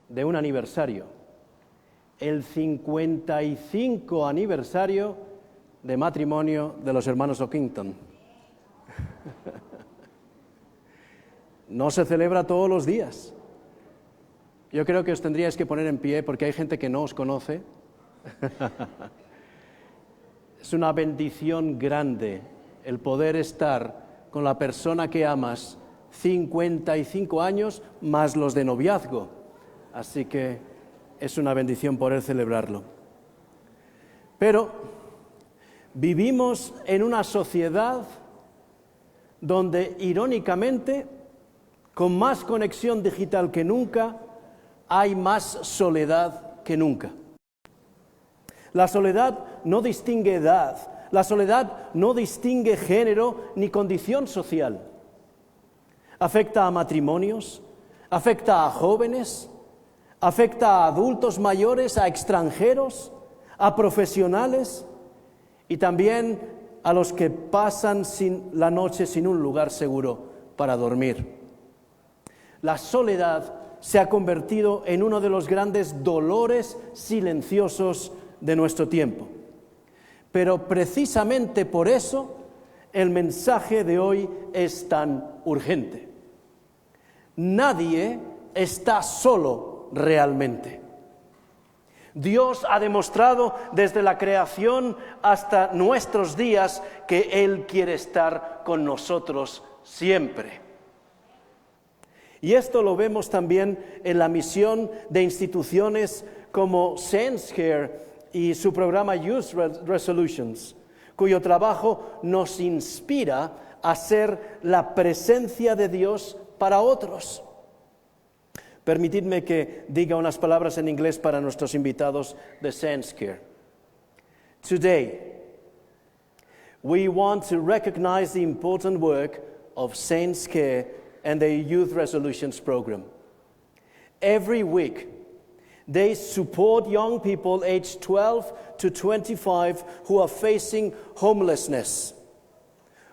de un aniversario, el 55 aniversario de matrimonio de los hermanos O'Kington. No se celebra todos los días. Yo creo que os tendríais que poner en pie porque hay gente que no os conoce. Es una bendición grande el poder estar con la persona que amas 55 años más los de noviazgo. Así que es una bendición poder celebrarlo. Pero vivimos en una sociedad donde, irónicamente, con más conexión digital que nunca, hay más soledad que nunca. La soledad no distingue edad, la soledad no distingue género ni condición social. Afecta a matrimonios, afecta a jóvenes, afecta a adultos mayores, a extranjeros, a profesionales y también a los que pasan la noche sin un lugar seguro para dormir. La soledad se ha convertido en uno de los grandes dolores silenciosos de nuestro tiempo. Pero precisamente por eso el mensaje de hoy es tan urgente. Nadie está solo realmente. Dios ha demostrado desde la creación hasta nuestros días que Él quiere estar con nosotros siempre. Y esto lo vemos también en la misión de instituciones como SenseCare y su programa Youth Resolutions, cuyo trabajo nos inspira a ser la presencia de Dios para otros. Permitidme que diga unas palabras en inglés para nuestros invitados de SenseCare. Today, we want to recognize the important work of SenseCare and the Youth Resolutions program. Every week, they support young people aged 12 to 25 who are facing homelessness,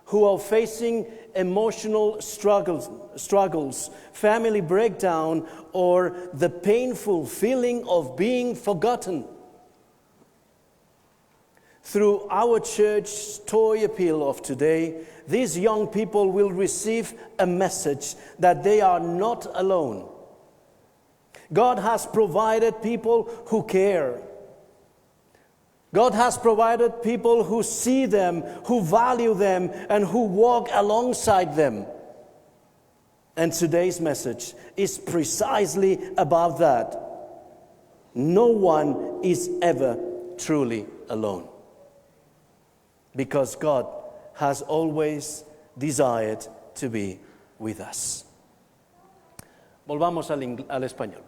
who are facing emotional struggles, family breakdown, or the painful feeling of being forgotten. Through our church's toy appeal of today, these young people will receive a message that they are not alone. God has provided people who care. God has provided people who see them, who value them, and who walk alongside them. And today's message is precisely about that. No one is ever truly alone, because God has always desired to be with us. Volvamos al español.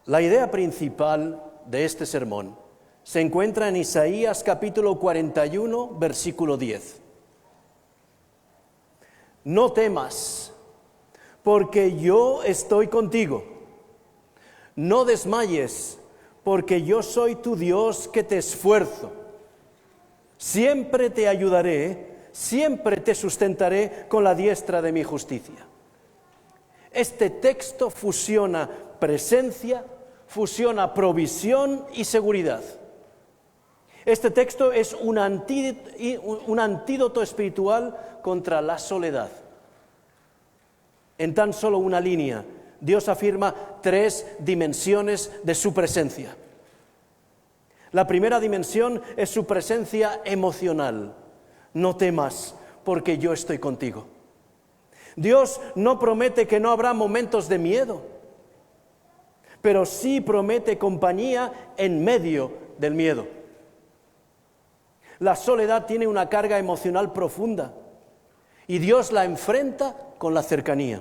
La idea principal de este sermón se encuentra en Isaías capítulo 41, versículo 10. No temas, porque yo estoy contigo. No desmayes, porque yo soy tu Dios que te esfuerzo. Siempre te ayudaré, siempre te sustentaré con la diestra de mi justicia. Este texto fusiona presencia, fusiona provisión y seguridad. Este texto es un antídoto espiritual contra la soledad. En tan solo una línea, Dios afirma 3 dimensiones de su presencia. La primera dimensión es su presencia emocional. No temas, porque yo estoy contigo. Dios no promete que no habrá momentos de miedo, pero sí promete compañía en medio del miedo. La soledad tiene una carga emocional profunda y Dios la enfrenta con la cercanía.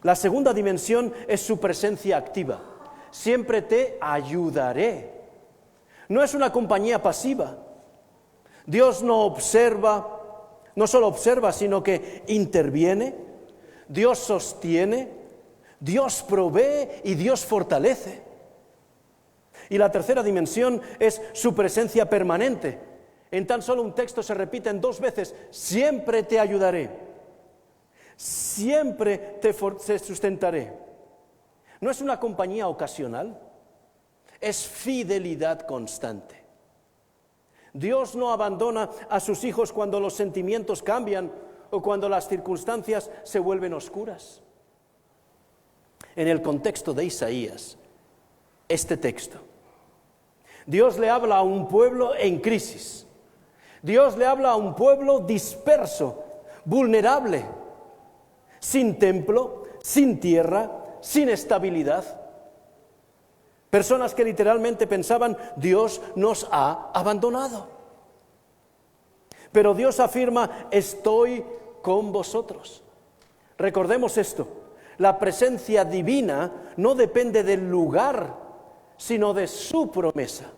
La segunda dimensión es su presencia activa. Siempre te ayudaré. No es una compañía pasiva. Dios no solo observa, sino que interviene. Dios sostiene, Dios provee y Dios fortalece. Y la tercera dimensión es su presencia permanente. En tan solo un texto se repiten 2 veces: siempre te ayudaré. Siempre te sustentaré. No es una compañía ocasional, es fidelidad constante. Dios no abandona a sus hijos cuando los sentimientos cambian o cuando las circunstancias se vuelven oscuras. En el contexto de Isaías, este texto, Dios le habla a un pueblo en crisis. Dios le habla a un pueblo disperso, vulnerable, sin templo, sin tierra, sin estabilidad. Personas que literalmente pensaban, Dios nos ha abandonado. Pero Dios afirma, estoy con vosotros. Recordemos esto, la presencia divina no depende del lugar, sino de su promesa.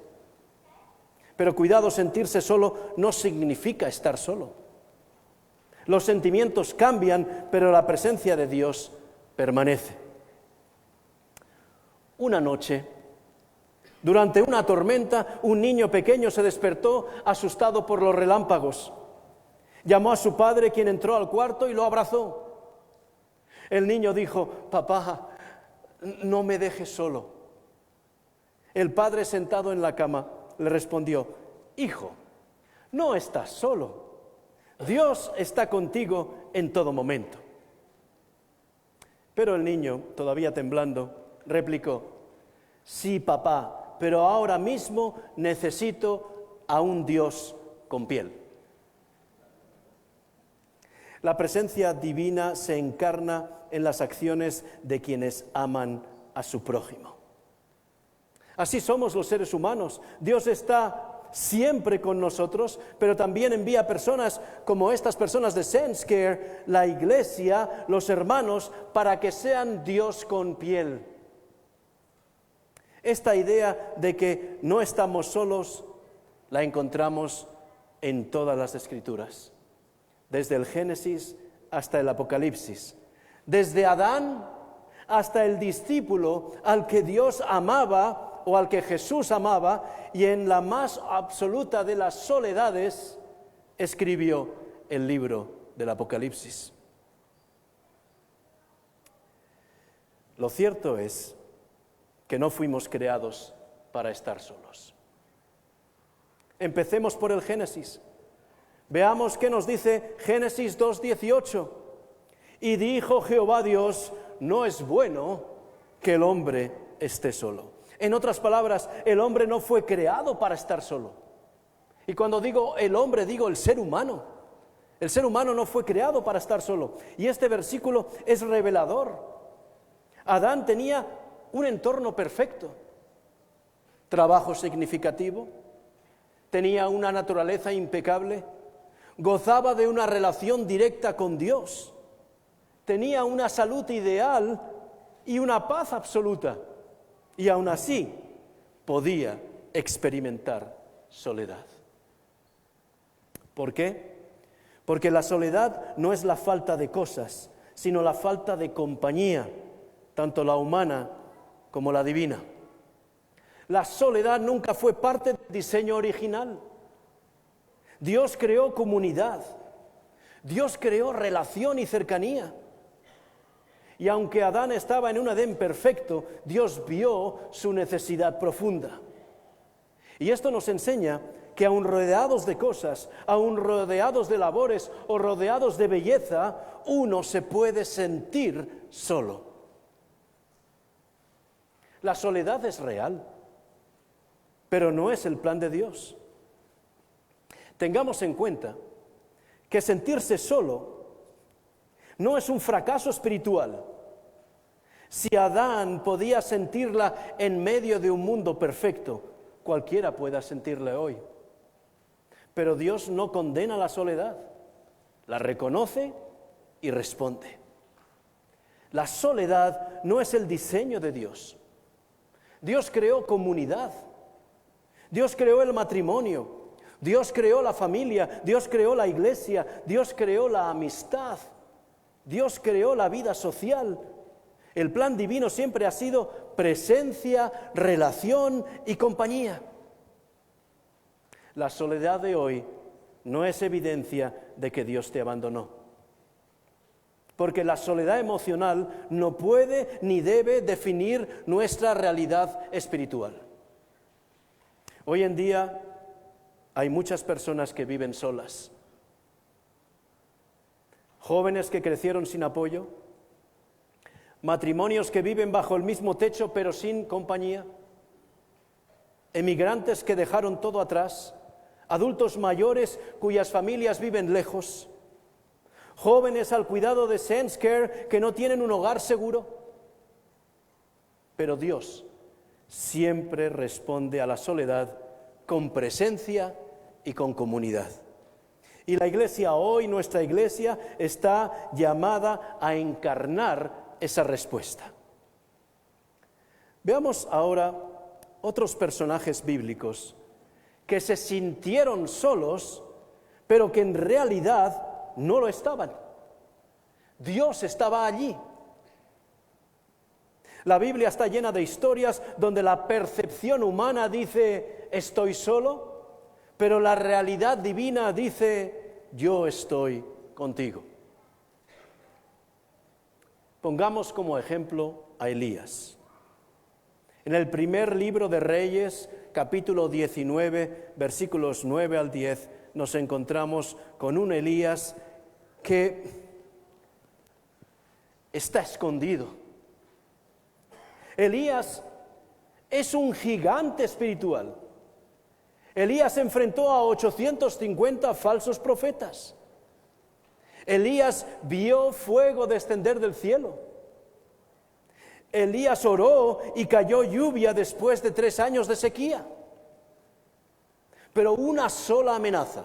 Pero cuidado, sentirse solo no significa estar solo. Los sentimientos cambian, pero la presencia de Dios permanece. Una noche, durante una tormenta, un niño pequeño se despertó asustado por los relámpagos. Llamó a su padre, quien entró al cuarto y lo abrazó. El niño dijo, papá, no me dejes solo. El padre, sentado en la cama, le respondió, hijo, no estás solo. Dios está contigo en todo momento. Pero el niño, todavía temblando, replicó, sí, papá, pero ahora mismo necesito a un Dios con piel. La presencia divina se encarna en las acciones de quienes aman a su prójimo. Así somos los seres humanos. Dios está siempre con nosotros, pero también envía personas como estas personas de SenseCare, la iglesia, los hermanos, para que sean Dios con piel. Esta idea de que no estamos solos la encontramos en todas las Escrituras, desde el Génesis hasta el Apocalipsis, desde Adán hasta el discípulo al que Dios amaba o al que Jesús amaba, y en la más absoluta de las soledades escribió el libro del Apocalipsis. Lo cierto es que no fuimos creados para estar solos. Empecemos por el Génesis. Veamos qué nos dice Génesis 2:18. Y dijo Jehová Dios, no es bueno que el hombre esté solo. En otras palabras, el hombre no fue creado para estar solo. Y cuando digo el hombre, digo el ser humano. El ser humano no fue creado para estar solo. Y este versículo es revelador. Adán tenía un entorno perfecto, trabajo significativo, tenía una naturaleza impecable, gozaba de una relación directa con Dios, tenía una salud ideal y una paz absoluta, y aún así podía experimentar soledad. ¿Por qué? Porque la soledad no es la falta de cosas, sino la falta de compañía, tanto la humana como la divina. La soledad nunca fue parte del diseño original. Dios creó comunidad, Dios creó relación y cercanía. Y aunque Adán estaba en un Edén perfecto, Dios vio su necesidad profunda. Y esto nos enseña que aun rodeados de cosas, aun rodeados de labores o rodeados de belleza, uno se puede sentir solo. La soledad es real, pero no es el plan de Dios. Tengamos en cuenta que sentirse solo no es un fracaso espiritual. Si Adán podía sentirla en medio de un mundo perfecto, cualquiera pueda sentirla hoy. Pero Dios no condena la soledad, la reconoce y responde. La soledad no es el diseño de Dios. Dios creó comunidad, Dios creó el matrimonio, Dios creó la familia, Dios creó la iglesia, Dios creó la amistad, Dios creó la vida social. El plan divino siempre ha sido presencia, relación y compañía. La soledad de hoy no es evidencia de que Dios te abandonó. porque la soledad emocional no puede ni debe definir nuestra realidad espiritual. Hoy en día hay muchas personas que viven solas, jóvenes que crecieron sin apoyo, matrimonios que viven bajo el mismo techo pero sin compañía, emigrantes que dejaron todo atrás, adultos mayores cuyas familias viven lejos, jóvenes al cuidado de Sense Care que no tienen un hogar seguro. Pero Dios siempre responde a la soledad con presencia y con comunidad. Y la Iglesia hoy, nuestra Iglesia, está llamada a encarnar esa respuesta. Veamos ahora otros personajes bíblicos que se sintieron solos, pero que en realidad no lo estaban. Dios estaba allí. La Biblia está llena de historias donde la percepción humana dice, estoy solo, pero la realidad divina dice, yo estoy contigo. Pongamos como ejemplo a Elías. En el primer libro de Reyes, capítulo 19, versículos 9 al 10, nos encontramos con un Elías que está escondido. Elías es un gigante espiritual. Elías enfrentó a 850 falsos profetas. Elías vio fuego descender del cielo. Elías oró y cayó lluvia después de 3 años de sequía. Pero una sola amenaza,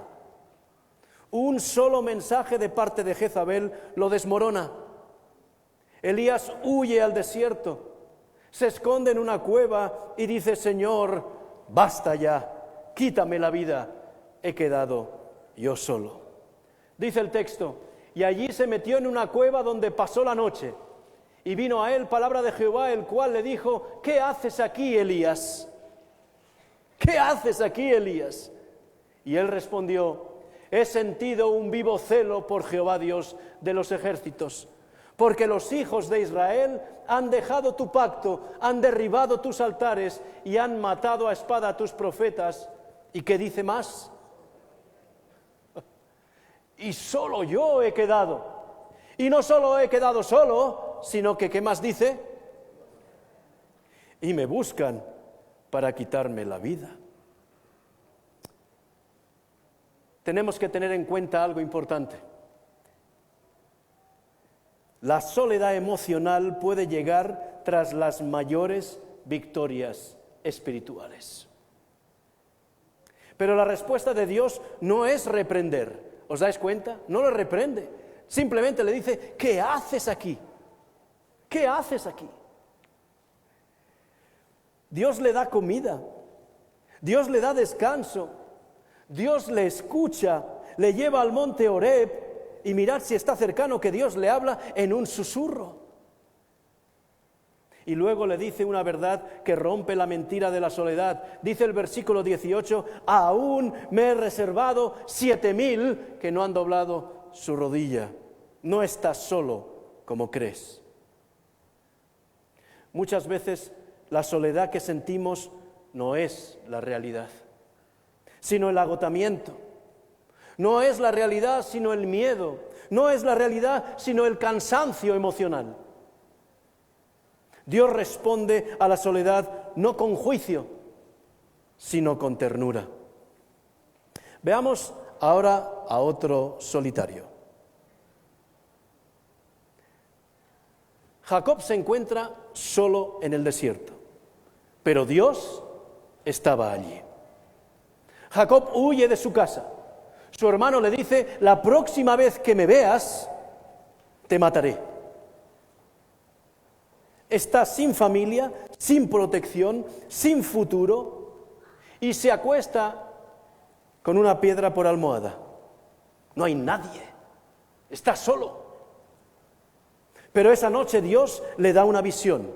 un solo mensaje de parte de Jezabel lo desmorona. Elías huye al desierto, se esconde en una cueva y dice, Señor, basta ya, quítame la vida, he quedado yo solo. Dice el texto, y allí se metió en una cueva donde pasó la noche. Y vino a él palabra de Jehová, el cual le dijo, ¿qué haces aquí, Elías? ¿Qué haces aquí, Elías? Y él respondió, he sentido un vivo celo por Jehová Dios de los ejércitos, porque los hijos de Israel han dejado tu pacto, han derribado tus altares y han matado a espada a tus profetas. ¿Y qué dice más? Y solo yo he quedado. Y no solo he quedado solo, sino que, ¿qué más dice? Y me buscan para quitarme la vida. Tenemos que tener en cuenta algo importante. La soledad emocional puede llegar tras las mayores victorias espirituales. Pero la respuesta de Dios no es reprender. ¿Os dais cuenta? No le reprende. Simplemente le dice, ¿qué haces aquí? ¿Qué haces aquí? Dios le da comida, Dios le da descanso, Dios le escucha, le lleva al monte Horeb y mirad si está cercano que Dios le habla en un susurro. Y luego le dice una verdad que rompe la mentira de la soledad. Dice el versículo 18, aún me he reservado 7,000 que no han doblado su rodilla. No estás solo como crees. Muchas veces la soledad que sentimos no es la realidad, sino el agotamiento. No es la realidad, sino el miedo. No es la realidad, sino el cansancio emocional. Dios responde a la soledad no con juicio, sino con ternura. Veamos ahora a otro solitario. Jacob se encuentra solo en el desierto, pero Dios estaba allí. Jacob huye de su casa. Su hermano le dice, la próxima vez que me veas, te mataré. Está sin familia, sin protección, sin futuro, y se acuesta con una piedra por almohada. No hay nadie, está solo. Pero esa noche Dios le da una visión.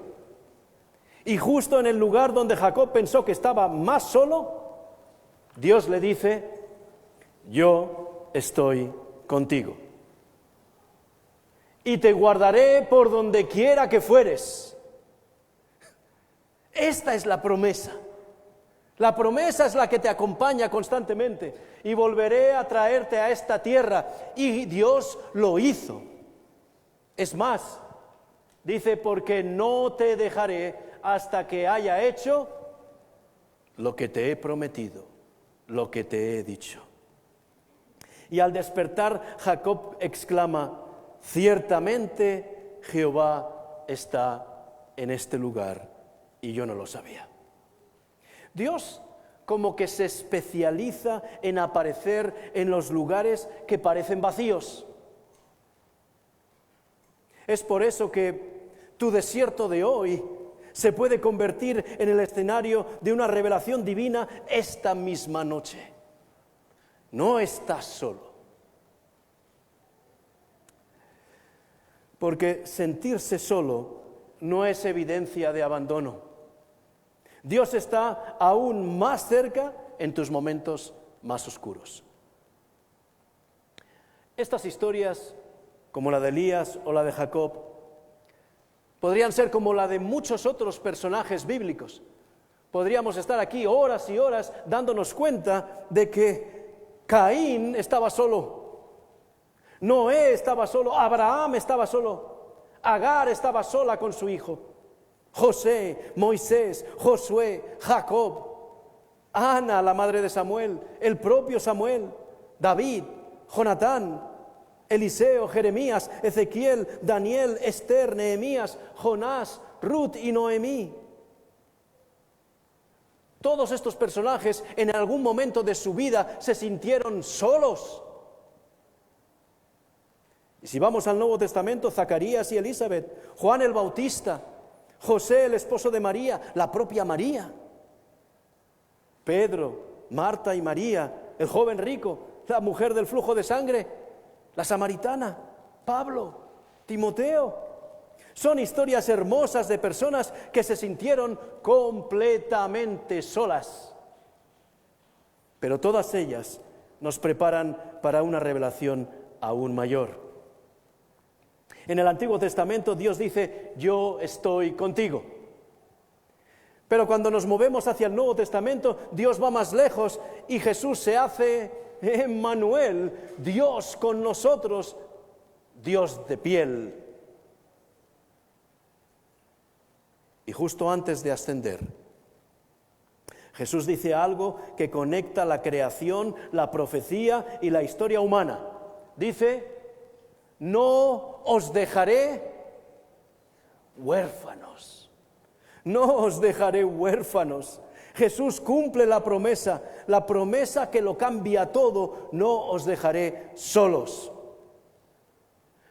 Y justo en el lugar donde Jacob pensó que estaba más solo, Dios le dice, yo estoy contigo. y te guardaré por donde quiera que fueres. Esta es la promesa. La promesa es la que te acompaña constantemente. Y volveré a traerte a esta tierra. Y Dios lo hizo. Es más, dice, porque no te dejaré hasta que haya hecho lo que te he prometido, lo que te he dicho. Y al despertar, Jacob exclama, ciertamente Jehová está en este lugar, y yo no lo sabía. Dios como que se especializa en aparecer en los lugares que parecen vacíos. Es por eso que tu desierto de hoy se puede convertir en el escenario de una revelación divina esta misma noche. No estás solo. Porque sentirse solo no es evidencia de abandono. Dios está aún más cerca en tus momentos más oscuros. Estas historias, como la de Elías o la de Jacob, podrían ser como la de muchos otros personajes bíblicos. Podríamos estar aquí horas y horas dándonos cuenta de que Caín estaba solo, Noé estaba solo, Abraham estaba solo, Agar estaba sola con su hijo, José, Moisés, Josué, Jacob, Ana, la madre de Samuel, el propio Samuel, David, Jonatán, Eliseo, Jeremías, Ezequiel, Daniel, Esther, Nehemías, Jonás, Ruth y Noemí. Todos estos personajes en algún momento de su vida se sintieron solos. Y si vamos al Nuevo Testamento, Zacarías y Elizabeth, Juan el Bautista, José, el esposo de María, la propia María, Pedro, Marta y María, el joven rico, la mujer del flujo de sangre, la samaritana, Pablo, Timoteo. Son historias hermosas de personas que se sintieron completamente solas. Pero todas ellas nos preparan para una revelación aún mayor. En el Antiguo Testamento Dios dice, yo estoy contigo. Pero cuando nos movemos hacia el Nuevo Testamento, Dios va más lejos y Jesús se hace Emmanuel, Dios con nosotros, Dios de piel. Y justo antes de ascender, Jesús dice algo que conecta la creación, la profecía y la historia humana. Dice, no os dejaré huérfanos. No os dejaré huérfanos. Jesús cumple la promesa que lo cambia todo, no os dejaré solos.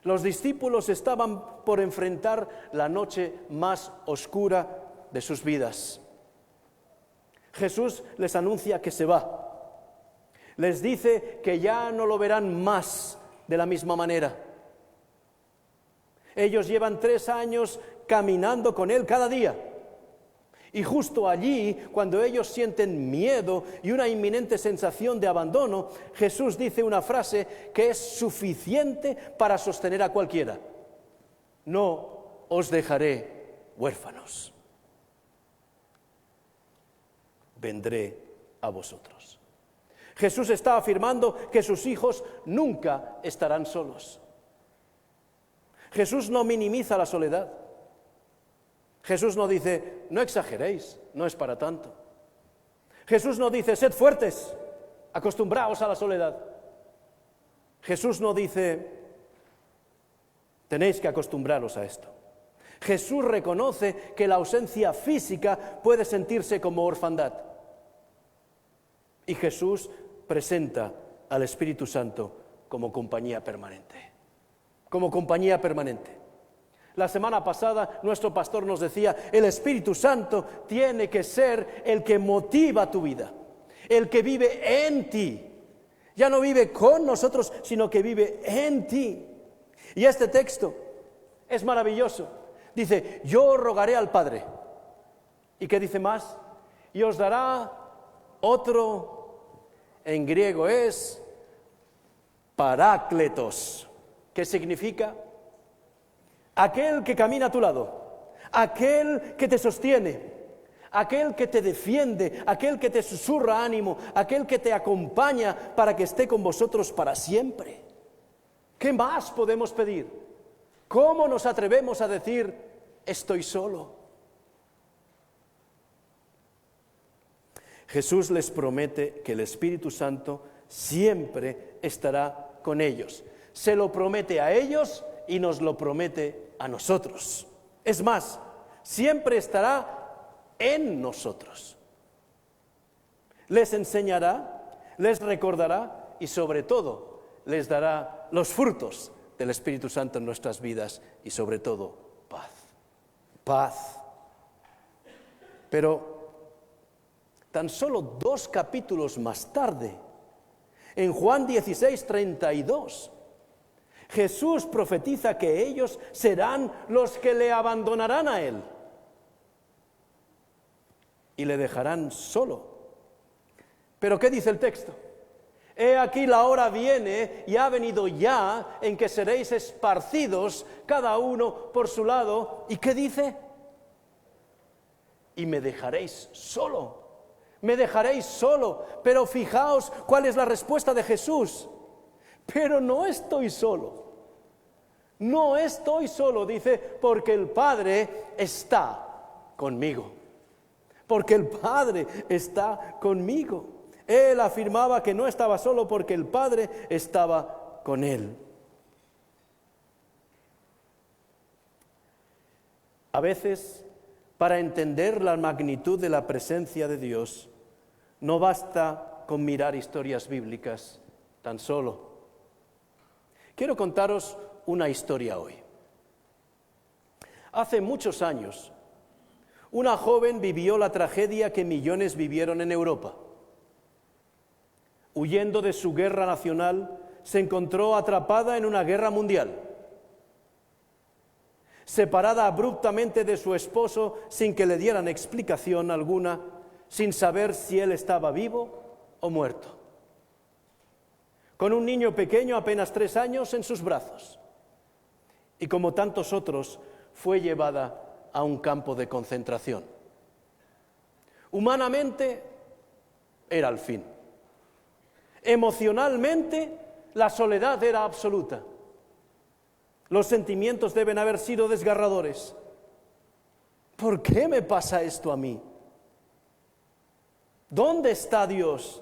Los discípulos estaban por enfrentar la noche más oscura de sus vidas. Jesús les anuncia que se va. Les dice que ya no lo verán más de la misma manera. Ellos llevan 3 años caminando con Él cada día. Y justo allí, cuando ellos sienten miedo y una inminente sensación de abandono, Jesús dice una frase que es suficiente para sostener a cualquiera. No os dejaré huérfanos. Vendré a vosotros. Jesús está afirmando que sus hijos nunca estarán solos. Jesús no minimiza la soledad. Jesús no dice, no exageréis, no es para tanto. Jesús no dice, sed fuertes, acostumbraos a la soledad. Jesús no dice, tenéis que acostumbraros a esto. Jesús reconoce que la ausencia física puede sentirse como orfandad. Y Jesús presenta al Espíritu Santo como compañía permanente. Como compañía permanente. La semana pasada nuestro pastor nos decía, el Espíritu Santo tiene que ser el que motiva tu vida, el que vive en ti. Ya no vive con nosotros, sino que vive en ti. Y este texto es maravilloso. Dice, yo rogaré al Padre. ¿Y qué dice más? Y os dará otro, en griego es parácletos. ¿Qué significa? aquel que camina a tu lado, aquel que te sostiene, aquel que te defiende, aquel que te susurra ánimo, aquel que te acompaña para que esté con vosotros para siempre. ¿Qué más podemos pedir? ¿Cómo nos atrevemos a decir, estoy solo? Jesús les promete que el Espíritu Santo siempre estará con ellos. Se lo promete a ellos y nos lo promete a nosotros. Es más, siempre estará en nosotros. Les enseñará, les recordará y sobre todo les dará los frutos del Espíritu Santo en nuestras vidas y sobre todo paz. Paz. Pero tan solo 2 capítulos más tarde, en Juan 16:32, Jesús profetiza que ellos serán los que le abandonarán a Él y le dejarán solo. ¿Pero qué dice el texto? He aquí la hora viene y ha venido ya en que seréis esparcidos cada uno por su lado. ¿Y qué dice? Y me dejaréis solo. Me dejaréis solo. Pero fijaos cuál es la respuesta de Jesús. Pero no estoy solo. No estoy solo, dice, porque el Padre está conmigo. Porque el Padre está conmigo. Él afirmaba que no estaba solo porque el Padre estaba con él. A veces, para entender la magnitud de la presencia de Dios, no basta con mirar historias bíblicas tan solo. Quiero contaros una historia hoy. Hace muchos años, una joven vivió la tragedia que millones vivieron en Europa. Huyendo de su guerra nacional, se encontró atrapada en una guerra mundial. Separada abruptamente de su esposo sin que le dieran explicación alguna, sin saber si él estaba vivo o muerto. Con un niño pequeño, apenas 3 años, en sus brazos. Y como tantos otros, fue llevada a un campo de concentración. Humanamente, era el fin. Emocionalmente, la soledad era absoluta. Los sentimientos deben haber sido desgarradores. ¿Por qué me pasa esto a mí? ¿Dónde está Dios?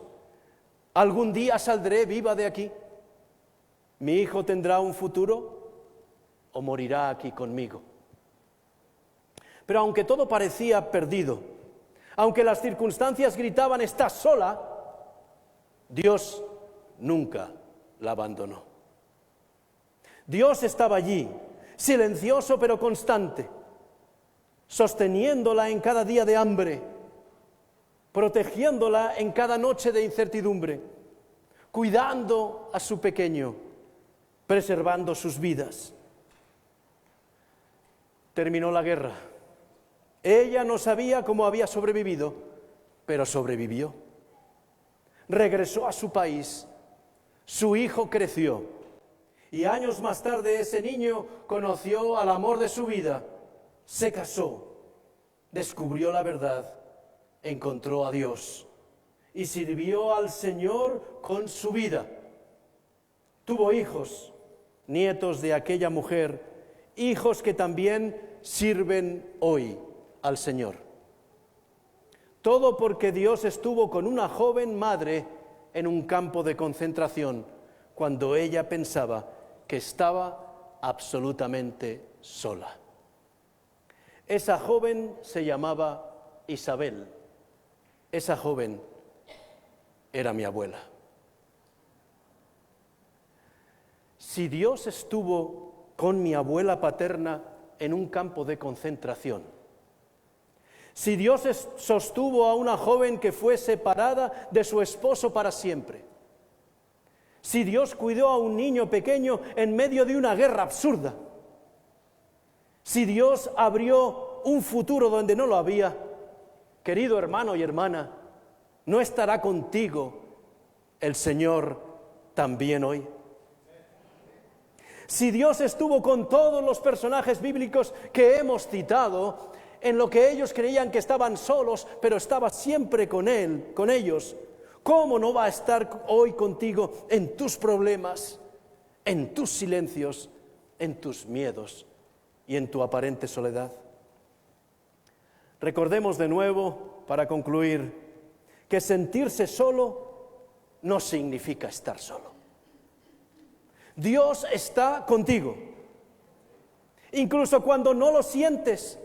¿Algún día saldré viva de aquí? ¿Mi hijo tendrá un futuro o morirá aquí conmigo? Pero aunque todo parecía perdido, aunque las circunstancias gritaban «estás sola», Dios nunca la abandonó. Dios estaba allí, silencioso pero constante, sosteniéndola en cada día de hambre, protegiéndola en cada noche de incertidumbre, cuidando a su pequeño, preservando sus vidas. Terminó la guerra. Ella no sabía cómo había sobrevivido, pero sobrevivió. Regresó a su país, su hijo creció y años más tarde ese niño conoció al amor de su vida, se casó, descubrió la verdad, encontró a Dios y sirvió al Señor con su vida. Tuvo hijos, nietos de aquella mujer, hijos que también sirven hoy al Señor. Todo porque Dios estuvo con una joven madre en un campo de concentración cuando ella pensaba que estaba absolutamente sola. Esa joven se llamaba Isabel. Esa joven era mi abuela. Si Dios estuvo con mi abuela paterna en un campo de concentración, si Dios sostuvo a una joven que fue separada de su esposo para siempre, si Dios cuidó a un niño pequeño en medio de una guerra absurda, si Dios abrió un futuro donde no lo había, querido hermano y hermana, ¿no estará contigo el Señor también hoy? Si Dios estuvo con todos los personajes bíblicos que hemos citado, en lo que ellos creían que estaban solos, pero estaba siempre con Él, con ellos, ¿cómo no va a estar hoy contigo en tus problemas, en tus silencios, en tus miedos y en tu aparente soledad? Recordemos de nuevo, para concluir, que sentirse solo no significa estar solo. Dios está contigo, incluso cuando no lo sientes.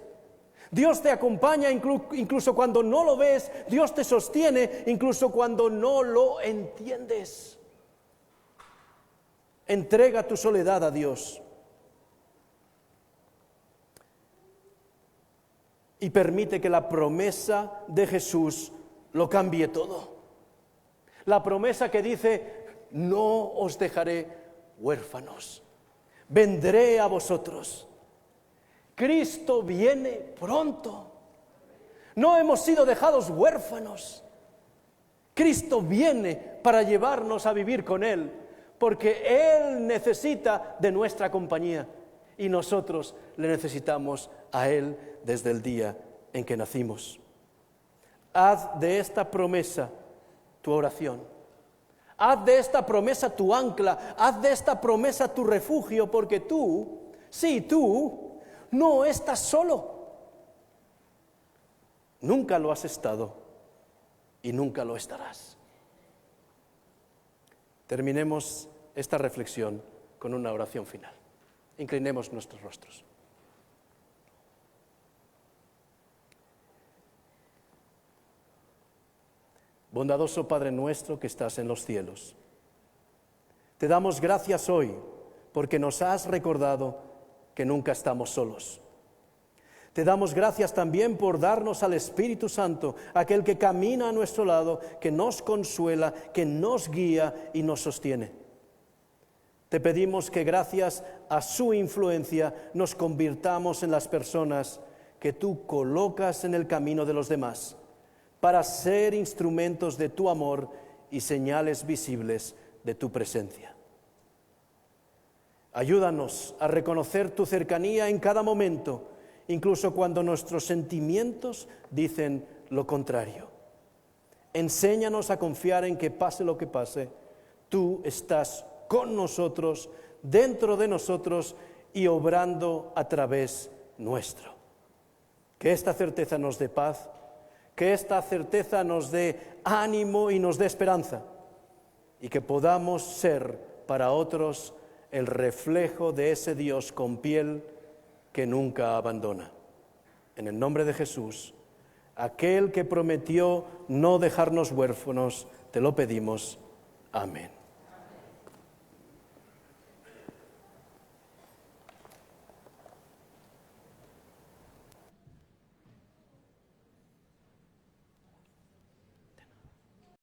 Dios te acompaña incluso cuando no lo ves. Dios te sostiene incluso cuando no lo entiendes. Entrega tu soledad a Dios y permite que la promesa de Jesús lo cambie todo. La promesa que dice: no os dejaré huérfanos, vendré a vosotros. Cristo viene pronto. No hemos sido dejados huérfanos. Cristo viene para llevarnos a vivir con Él, porque Él necesita de nuestra compañía y nosotros le necesitamos a Él desde el día en que nacimos. Haz de esta promesa tu oración. Haz de esta promesa tu ancla. Haz de esta promesa tu refugio, porque tú, sí, tú, no estás solo. Nunca lo has estado y nunca lo estarás. Terminemos esta reflexión con una oración final. Inclinemos nuestros rostros. Bondadoso Padre nuestro que estás en los cielos, te damos gracias hoy porque nos has recordado que nunca estamos solos. Te damos gracias también por darnos al Espíritu Santo, aquel que camina a nuestro lado, que nos consuela, que nos guía y nos sostiene. Te pedimos que gracias a su influencia nos convirtamos en las personas que tú colocas en el camino de los demás, para ser instrumentos de tu amor y señales visibles de tu presencia. Ayúdanos a reconocer tu cercanía en cada momento, incluso cuando nuestros sentimientos dicen lo contrario. Enséñanos a confiar en que pase lo que pase, tú estás con nosotros, dentro de nosotros y obrando a través nuestro. Que esta certeza nos dé paz, que esta certeza nos dé ánimo y nos dé esperanza, y que podamos ser para otros el reflejo de ese Dios con piel que nunca abandona. En el nombre de Jesús, aquel que prometió no dejarnos huérfanos, te lo pedimos. Amén.